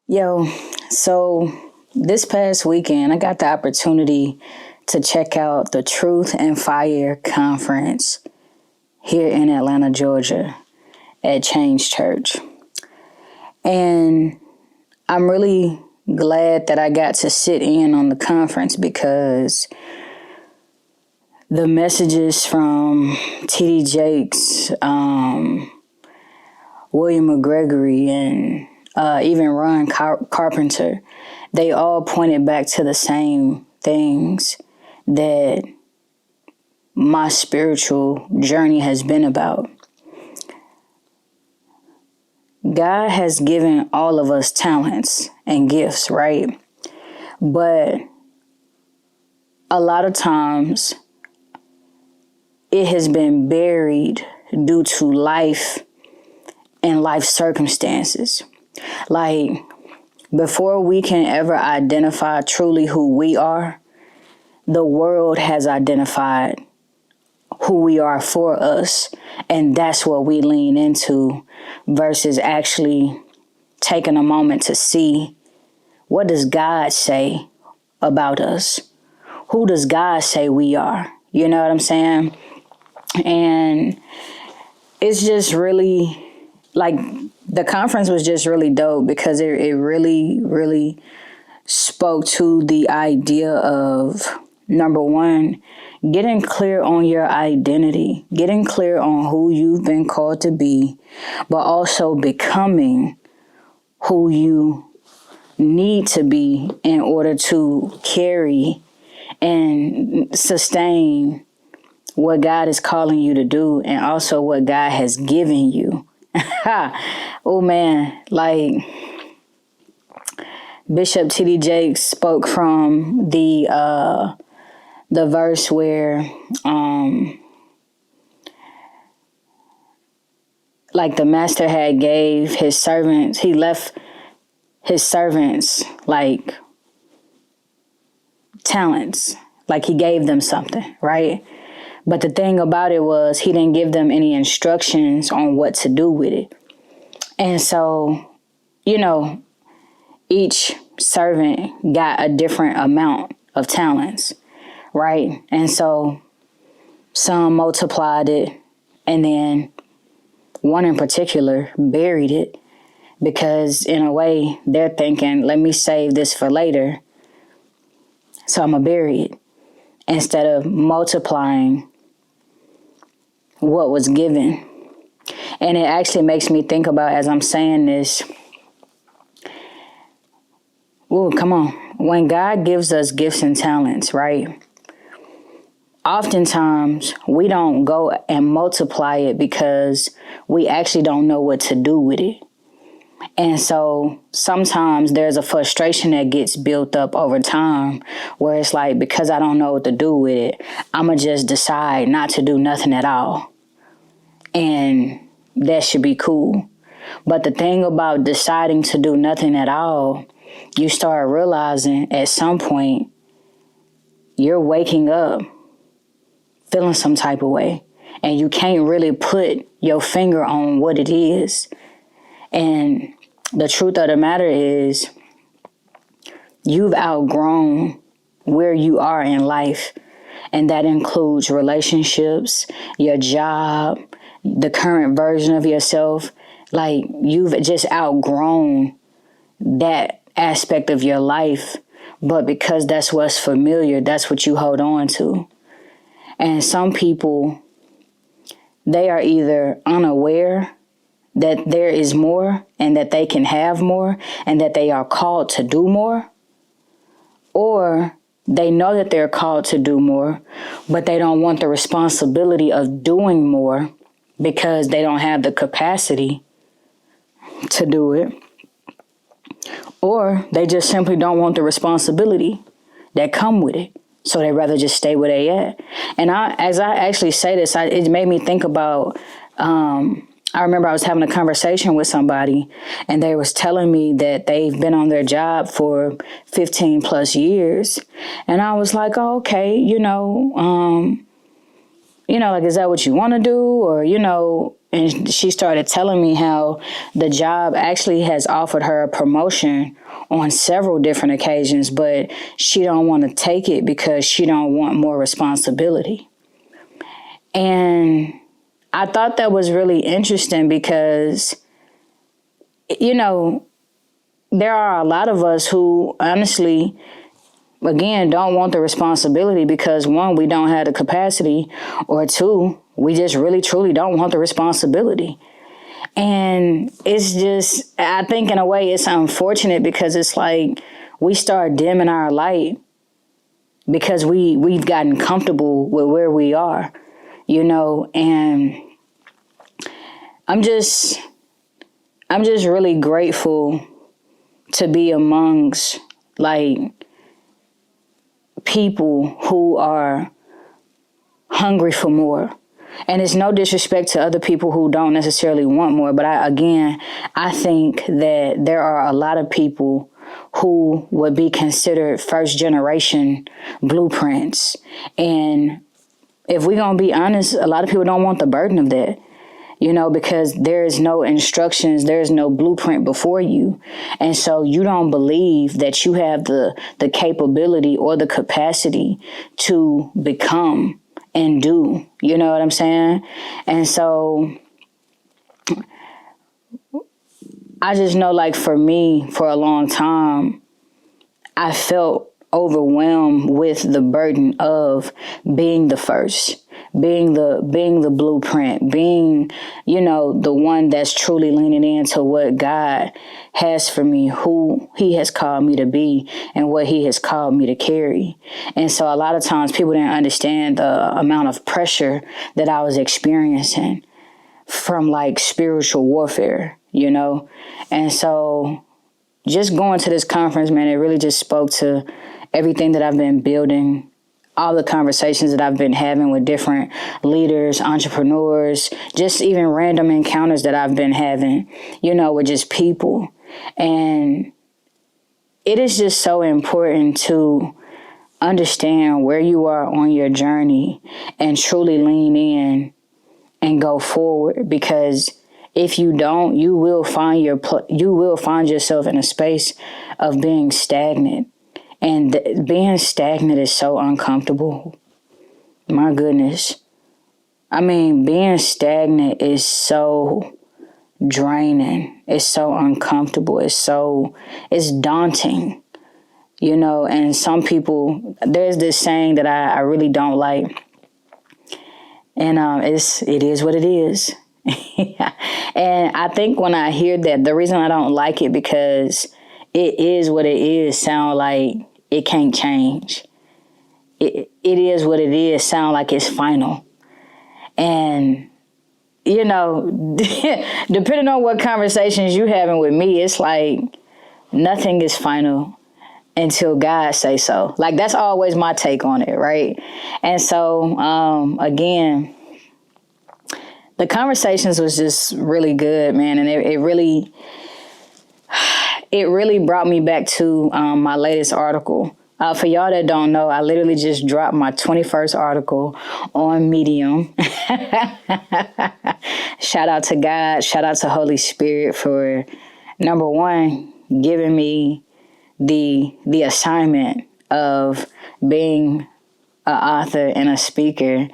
Yo, so this past weekend, I got the opportunity to check out the Truth and Fire conference here in Atlanta, Georgia at Change Church. And I'm really glad that I got to sit in on the conference because the messages from T.D. Jakes, William McGregory, and even Ron Carpenter, they all pointed back to the same things that my spiritual journey has been about. God has given all of us talents and gifts, right? But a lot of times it has been buried due to life and life circumstances. Like, before we can ever identify truly who we are, the world has identified who we are for us. And that's what we lean into versus actually taking a moment to see, what does God say about us? Who does God say we are? You know what I'm saying? And it's just really, like, the conference was just really dope because it really, really spoke to the idea of, number one, getting clear on your identity, getting clear on who you've been called to be, but also becoming who you need to be in order to carry and sustain what God is calling you to do and also what God has given you. Oh man, like Bishop T.D. Jakes spoke from the verse where like the master had gave his servants, he left his servants like talents, like he gave them something, right? But the thing about it was he didn't give them any instructions on what to do with it. And so, you know, each servant got a different amount of talents, right? And so some multiplied it, and then one in particular buried it because in a way they're thinking, let me save this for later, so I'm going to bury it, instead of multiplying what was given. And it actually makes me think about, as I'm saying this, ooh, come on. When God gives us gifts and talents, right? Oftentimes we don't go and multiply it because we actually don't know what to do with it. And so sometimes there's a frustration that gets built up over time where it's like, because I don't know what to do with it, I'm going to just decide not to do nothing at all. And that should be cool. But the thing about deciding to do nothing at all, you start realizing at some point you're waking up feeling some type of way, and you can't really put your finger on what it is. And the truth of the matter is, you've outgrown where you are in life. And that includes relationships, your job, the current version of yourself. Like, you've just outgrown that aspect of your life. But because that's what's familiar, that's what you hold on to. And some people, they are either unaware that there is more and that they can have more and that they are called to do more, or they know that they're called to do more, but they don't want the responsibility of doing more because they don't have the capacity to do it, or they just simply don't want the responsibility that come with it. So they'd rather just stay where they at. And as I actually say this, it made me think about, I remember I was having a conversation with somebody and they was telling me that they've been on their job for 15 plus years. And I was like, oh, okay, like, is that what you want to do? Or, and she started telling me how the job actually has offered her a promotion on several different occasions, but she don't want to take it because she don't want more responsibility. And I thought that was really interesting because, you know, there are a lot of us who honestly, again, don't want the responsibility because, one, we don't have the capacity, or two, we just really, truly don't want the responsibility. And it's just, I think in a way it's unfortunate because it's like we start dimming our light because we've gotten comfortable with where we are, you know, and I'm just really grateful to be amongst like people who are hungry for more. And it's no disrespect to other people who don't necessarily want more. But I think that there are a lot of people who would be considered first generation blueprints. And if we're going to be honest, a lot of people don't want the burden of that. You know, because there is no instructions, there is no blueprint before you. And so you don't believe that you have the capability or the capacity to become and do. You know what I'm saying? And so I just know, like, for me, for a long time, I felt overwhelmed with the burden of being the first. Being the blueprint, being, you know, the one that's truly leaning into what God has for me, who he has called me to be and what he has called me to carry. And so a lot of times people didn't understand the amount of pressure that I was experiencing from like spiritual warfare, you know? And so just going to this conference, man, it really just spoke to everything that I've been building, all the conversations that I've been having with different leaders, entrepreneurs, just even random encounters that I've been having, you know, with just people. And it is just so important to understand where you are on your journey and truly lean in and go forward, because if you don't, you will find yourself in a space of being stagnant. And being stagnant is so uncomfortable. My goodness. I mean, being stagnant is so draining. It's so uncomfortable. It's daunting, you know. And some people, there's this saying that I really don't like. And it is what it is. And I think when I hear that, the reason I don't like it, because it is what it is, sound like it can't change. It is what it is, sound like it's final. And, you know, depending on what conversations you having with me, it's like nothing is final until God say so. Like, that's always my take on it, right? And so, again, the conversations was just really good, man. And it really brought me back to my latest article. For y'all that don't know, I literally just dropped my 21st article on Medium. Shout out to God. Shout out to Holy Spirit for, number one, giving me the assignment of being an author and a speaker,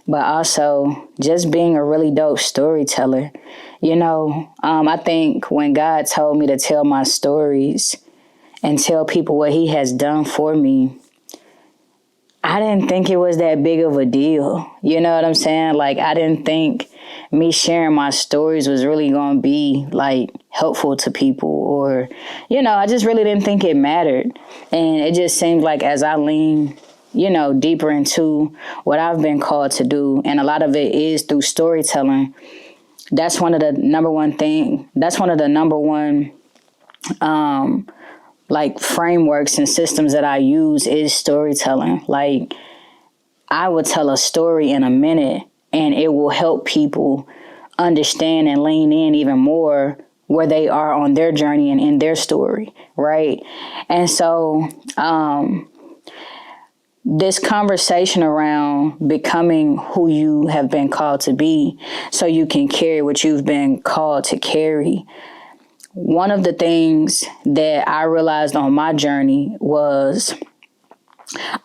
but also just being a really dope storyteller. You know, I think when God told me to tell my stories and tell people what he has done for me, I didn't think it was that big of a deal. You know what I'm saying? Like, I didn't think me sharing my stories was really going to be like helpful to people, or, you know, I just really didn't think it mattered. And it just seemed like as I lean, you know, deeper into what I've been called to do, and a lot of it is through storytelling. That's one of the number one like frameworks and systems that I use is storytelling. Like, I would tell a story in a minute and it will help people understand and lean in even more where they are on their journey and in their story, right? And so this conversation around becoming who you have been called to be so you can carry what you've been called to carry. One of the things that I realized on my journey was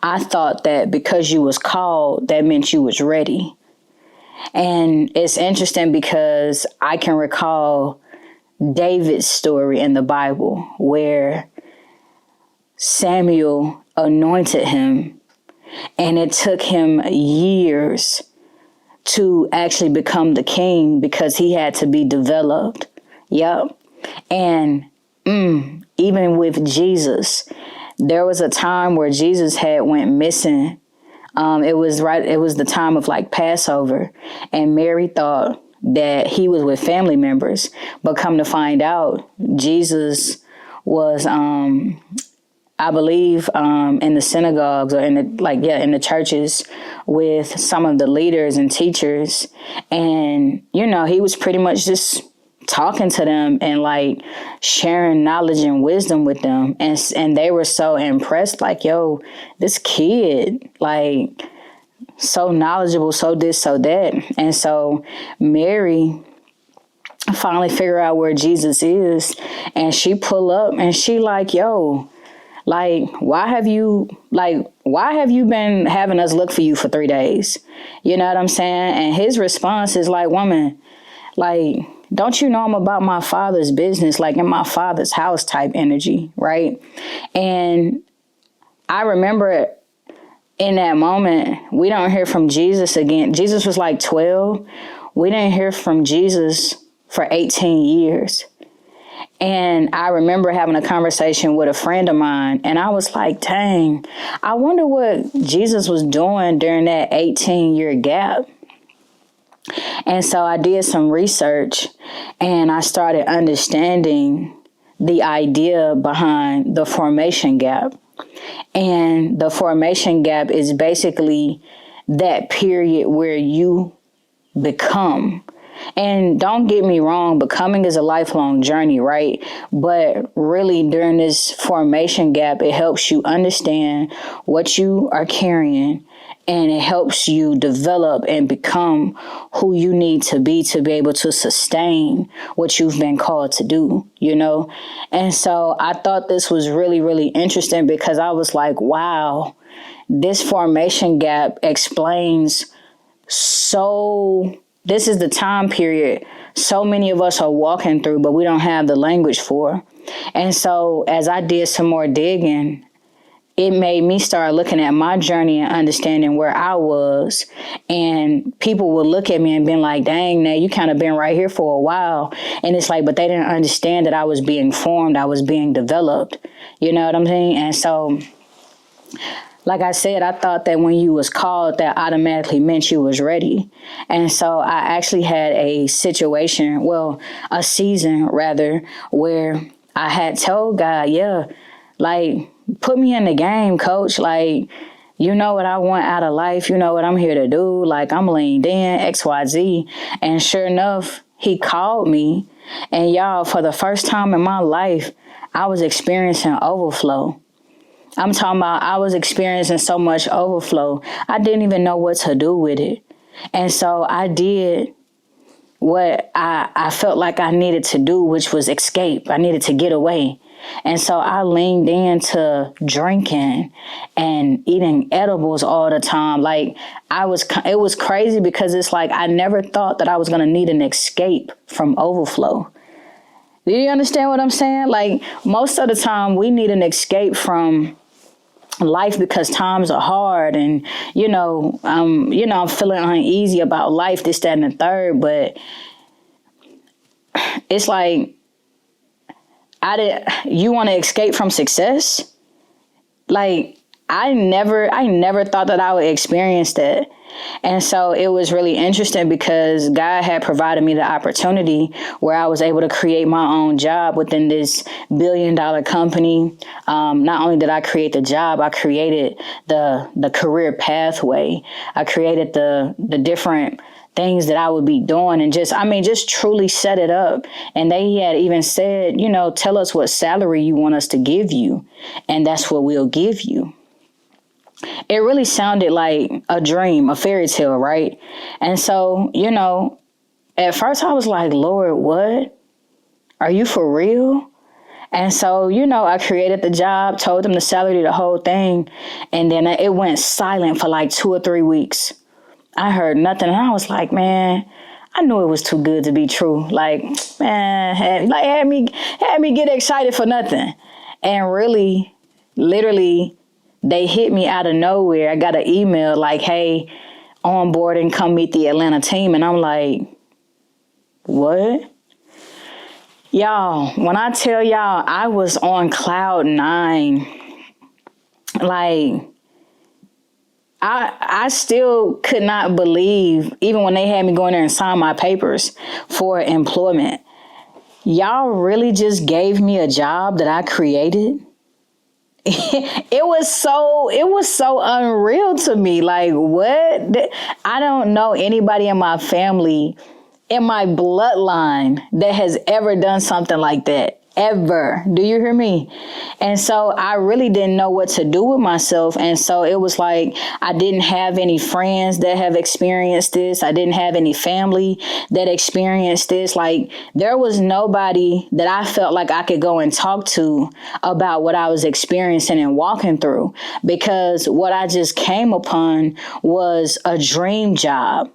I thought that because you was called, that meant you was ready. And it's interesting because I can recall David's story in the Bible where Samuel anointed him, and it took him years to actually become the king because he had to be developed. Yep. And even with Jesus, there was a time where Jesus had went missing. It was the time of like Passover, and Mary thought that he was with family members, but come to find out, Jesus was, I believe, in the synagogues or in the churches with some of the leaders and teachers. And, he was pretty much just talking to them and like sharing knowledge and wisdom with them. And they were so impressed, like, yo, this kid, like, so knowledgeable, so this, so that. And so Mary finally figure out where Jesus is, and she pull up and she like, yo, like, why have you been having us look for you for 3 days? You know what I'm saying? And his response is like, woman, like, don't you know I'm about my father's business, like in my father's house type energy, right? And I remember in that moment, we don't hear from Jesus again. Jesus was like 12. We didn't hear from Jesus for 18 years. And I remember having a conversation with a friend of mine, and I was like, dang, I wonder what Jesus was doing during that 18-year gap. And so I did some research, and I started understanding the idea behind the formation gap. And the formation gap is basically that period where you become. And don't get me wrong, becoming is a lifelong journey, right? But really during this formation gap, it helps you understand what you are carrying, and it helps you develop and become who you need to be able to sustain what you've been called to do, And so I thought this was really, really interesting because I was like, wow, this formation gap explains this is the time period so many of us are walking through, but we don't have the language for. And so as I did some more digging, it made me start looking at my journey and understanding where I was. And people would look at me and be like, dang, now you kind of been right here for a while. And it's like, but they didn't understand that I was being formed. I was being developed. You know what I'm saying? And so, like I said, I thought that when you was called, that automatically meant you was ready. And so I actually had a season rather, where I had told God, yeah, like, put me in the game, coach. Like, you know what I want out of life. You know what I'm here to do. Like, I'm leaned in, XYZ. And sure enough, he called me. And y'all, for the first time in my life, I was experiencing overflow. I'm talking about I was experiencing so much overflow. I didn't even know what to do with it. And so I did what I felt like I needed to do, which was escape. I needed to get away. And so I leaned into drinking and eating edibles all the time. Like, it was crazy because it's like I never thought that I was going to need an escape from overflow. Do you understand what I'm saying? Like, most of the time we need an escape from life because times are hard, and I'm feeling uneasy about life, this, that, and the third. But it's like, you want to escape from success? Like, I never thought that I would experience that. And so it was really interesting because God had provided me the opportunity where I was able to create my own job within this $1 billion company. Not only did I create the job, I created the career pathway. I created the different things that I would be doing, and just truly set it up. And they had even said, tell us what salary you want us to give you, and that's what we'll give you. it really sounded like a dream, a fairy tale, right? And so, at first I was like, Lord, what? Are you for real? And so, I created the job, told them the salary, the whole thing. And then it went silent for like 2 or 3 weeks. I heard nothing. And I was like, man, I knew it was too good to be true. Like, man, had me get excited for nothing. And really, literally, they hit me out of nowhere. I got an email like, hey, on board and come meet the Atlanta team. And I'm like, what? Y'all, when I tell y'all I was on cloud 9, like, I still could not believe, even when they had me going there and sign my papers for employment, y'all really just gave me a job that I created. It was so unreal to me. Like, what? I don't know anybody in my family, in my bloodline, that has ever done something like that. Ever. Do you hear me? And so I really didn't know what to do with myself. And so it was like, I didn't have any friends that have experienced this. I didn't have any family that experienced this. Like, there was nobody that I felt like I could go and talk to about what I was experiencing and walking through, because what I just came upon was a dream job.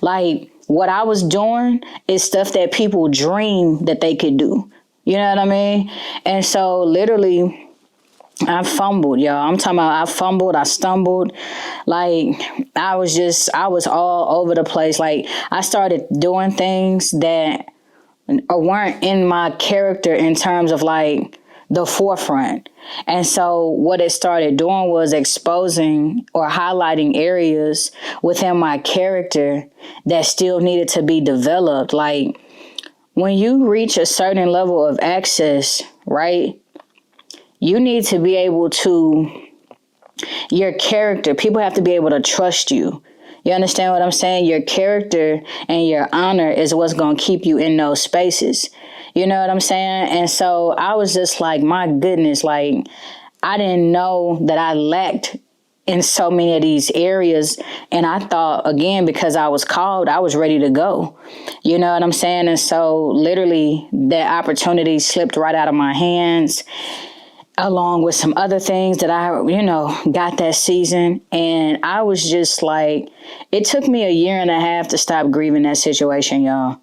Like, what I was doing is stuff that people dream that they could do. You know what I mean? And so literally, I fumbled, y'all. I'm talking about I fumbled, I stumbled. Like, I was all over the place. Like, I started doing things that weren't in my character in terms of like the forefront. And so what it started doing was exposing or highlighting areas within my character that still needed to be developed. Like, when you reach a certain level of access, right, you need to be able to, your character, people have to be able to trust you. You understand what I'm saying? Your character and your honor is what's going to keep you in those spaces. You know what I'm saying? And so I was just like, my goodness, like, I didn't know that I lacked in so many of these areas. And I thought, again, because I was called, I was ready to go. You know what I'm saying? And so literally that opportunity slipped right out of my hands, along with some other things that I, got that season. And I was just like, it took me 1.5 years to stop grieving that situation, y'all.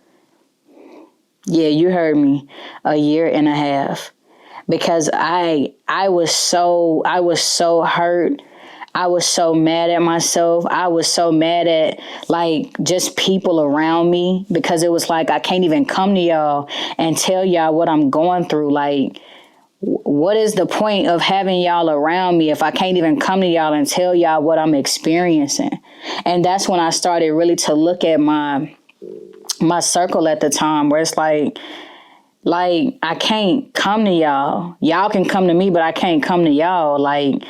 Yeah, you heard me. 1.5 years. Because I was so hurt. I was so mad at myself. I was so mad at like just people around me, because it was like, I can't even come to y'all and tell y'all what I'm going through. Like, what is the point of having y'all around me if I can't even come to y'all and tell y'all what I'm experiencing? And that's when I started really to look at my circle at the time, where it's like, I can't come to y'all. Y'all can come to me, but I can't come to y'all. Like,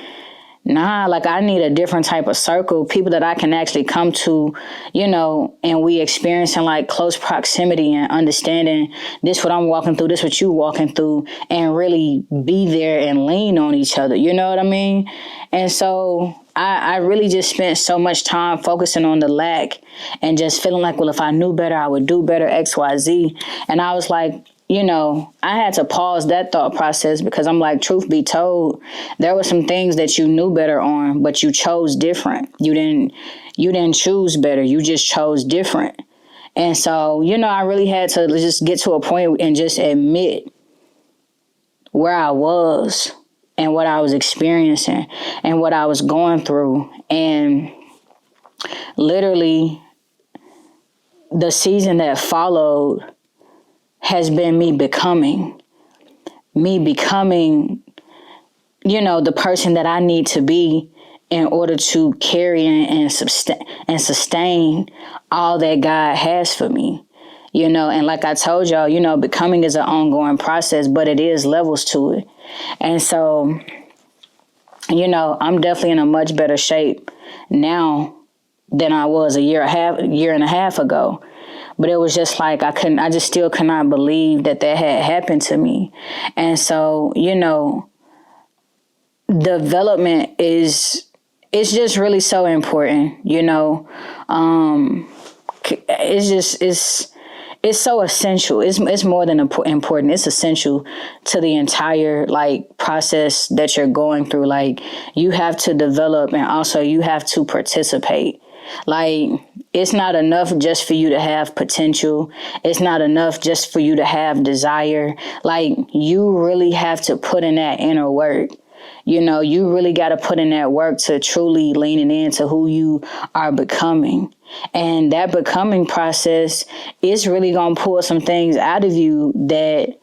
nah, like, I need a different type of circle, people that I can actually come to, and we experiencing like close proximity and understanding this what I'm walking through, this what you walking through, and really be there and lean on each other. You know what I mean? And so I really just spent so much time focusing on the lack and just feeling like, well, if I knew better, I would do better, X, Y, Z. And I was like, I had to pause that thought process, because I'm like, truth be told, there were some things that you knew better on, but you chose different. You didn't choose better. You just chose different. And so, I really had to just get to a point and just admit where I was and what I was experiencing and what I was going through. And literally the season that followed has been me becoming, the person that I need to be in order to carry and sustain all that God has for me. And like I told y'all, becoming is an ongoing process, but it is levels to it. And so, I'm definitely in a much better shape now than I was 1.5 years ago. But it was just like, I just still could not believe that had happened to me. And so, development is it's just really so important, it's so essential. It's more than important. It's essential to the entire like process that you're going through. Like you have to develop and also you have to participate. Like it's not enough just for you to have potential. It's not enough just for you to have desire. Like you really have to put in that inner work. You really got to put in that work to truly leaning into who you are becoming. And that becoming process is really going to pull some things out of you that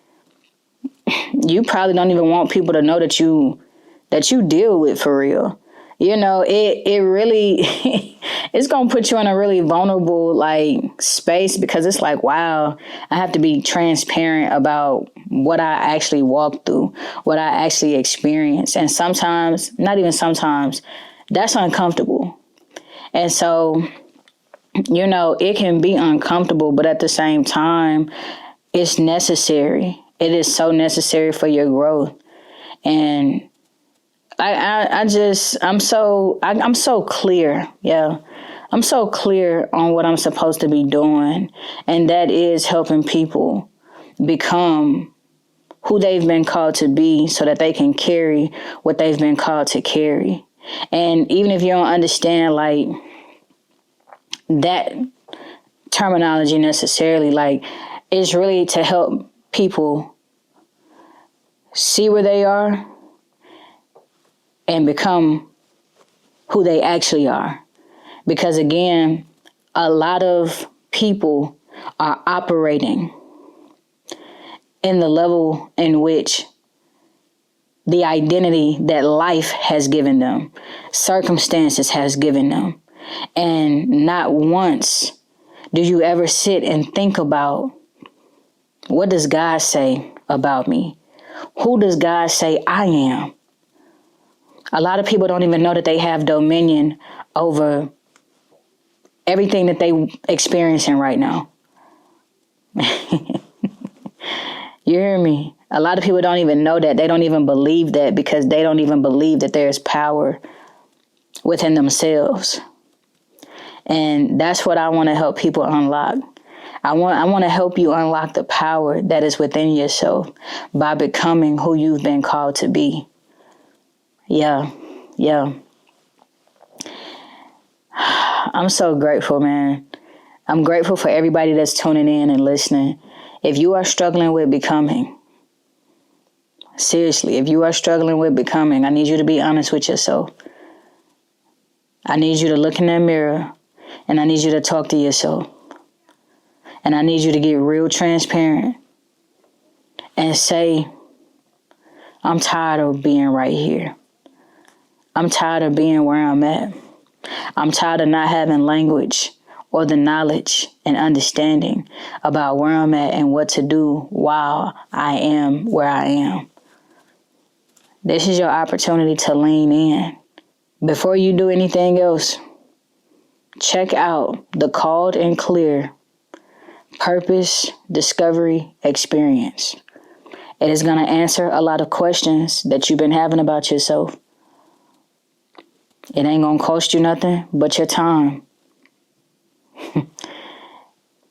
you probably don't even want people to know that you deal with for real. It really, it's going to put you in a really vulnerable like space because it's like, wow, I have to be transparent about what I actually walked through, what I actually experienced. And sometimes, not even sometimes, that's uncomfortable. And so, it can be uncomfortable, but at the same time, it's necessary. It is so necessary for your growth. And I'm so clear. Yeah. I'm so clear on what I'm supposed to be doing. And that is helping people become who they've been called to be so that they can carry what they've been called to carry. And even if you don't understand like that terminology necessarily, like it's really to help people see where they are and become who they actually are. Because again, a lot of people are operating in the level in which the identity that life has given them, circumstances has given them. And not once do you ever sit and think about, what does God say about me? Who does God say I am? A lot of people don't even know that they have dominion over everything that they experiencing right now. You hear me? A lot of people don't even know that. They don't even believe that because they don't even believe that there's power within themselves. And that's what I want to help people unlock. I want to help you unlock the power that is within yourself by becoming who you've been called to be. Yeah. I'm so grateful, man. I'm grateful for everybody that's tuning in and listening. If you are struggling with becoming, seriously, if you are struggling with becoming, I need you to be honest with yourself. I need you to look in that mirror and I need you to talk to yourself. And I need you to get real transparent and say, I'm tired of being right here. I'm tired of being where I'm at. I'm tired of not having language or the knowledge and understanding about where I'm at and what to do while I am where I am. This is your opportunity to lean in. Before you do anything else, check out the Called and Clear Purpose Discovery Experience. It is going to answer a lot of questions that you've been having about yourself. It ain't going to cost you nothing but your time.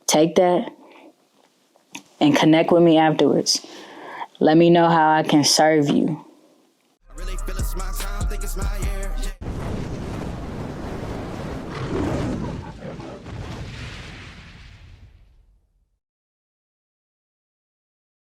Take that and connect with me afterwards. Let me know how I can serve you. I really feel it's my time, think it's my year.